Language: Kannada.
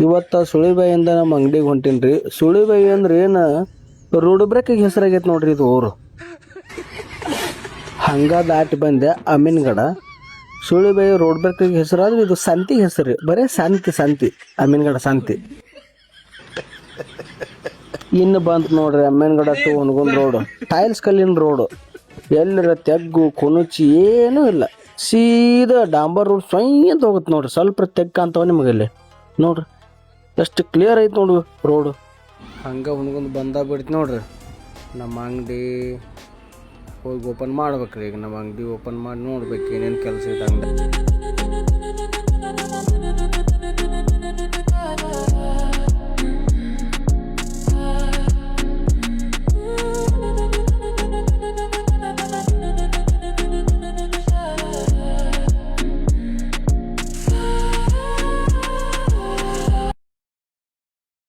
ಇವತ್ತು ಸುಳಿಬಾಯಿಯಿಂದ ನಮ್ಮ ಅಂಗಡಿಗೆ ಹೊಂಟೀನಿ ರೀ. ಸುಳಿಬಾಯಿ ಅಂದ್ರೆ ಏನು ರೋಡ್ ಬ್ರೇಕಿಗೆ ಹೆಸರಾಗೈತೆ ನೋಡ್ರಿ ಇದು ಊರು. ಹಂಗ ದಾಟಿ ಬಂದೆ ಅಮೀನ್ಗಡ. ಸುಳಿಬಾಯಿ ರೋಡ್ ಬ್ರೇಕಿಗೆ ಹೆಸರಾದ್ರೆ ಇದು ಸಂತಿಗೆ ಹೆಸರು, ಬರೀ ಸಂತಿ ಅಮೀನ್ಗಡ ಸಂತಿ. ಇನ್ನು ಬಂತು ನೋಡ್ರಿ ಅಮ್ಮನಗಡ ಟು ಹುನಗುಂದ ರೋಡ್, ಟೈಲ್ಸ್ ಕಲ್ಲಿನ ರೋಡು. ಎಲ್ಲರ ತೆಗ್ಗು ಕುನುಚಿ ಏನೂ ಇಲ್ಲ, ಸೀದಾ ಡಾಂಬರ್ ರೋಡ್ ಸ್ವಯ್ಯಂತ ಹೋಗುತ್ತೆ ನೋಡ್ರಿ. ಸ್ವಲ್ಪ ತೆಗ್ಗ ಅಂತವ ನಿಮಗಲ್ಲಿ ನೋಡ್ರಿ, ಎಷ್ಟು ಕ್ಲಿಯರ್ ಐತೆ ನೋಡ್ರಿ ರೋಡು. ಹಂಗೆ ಹುನಗುಂದ ಬಂದ ಬಿಡ್ತು ನೋಡ್ರಿ ನಮ್ಮ ಅಂಗಡಿ. ಹೋಗಿ ಓಪನ್ ಮಾಡ್ಬೇಕ್ರಿ ಈಗ. ನಮ್ಮ ಅಂಗಡಿ ಓಪನ್ ಮಾಡಿ ನೋಡ್ಬೇಕು ಏನೇನು ಕೆಲಸ ಇದೆ ಅಂಗಡಿ.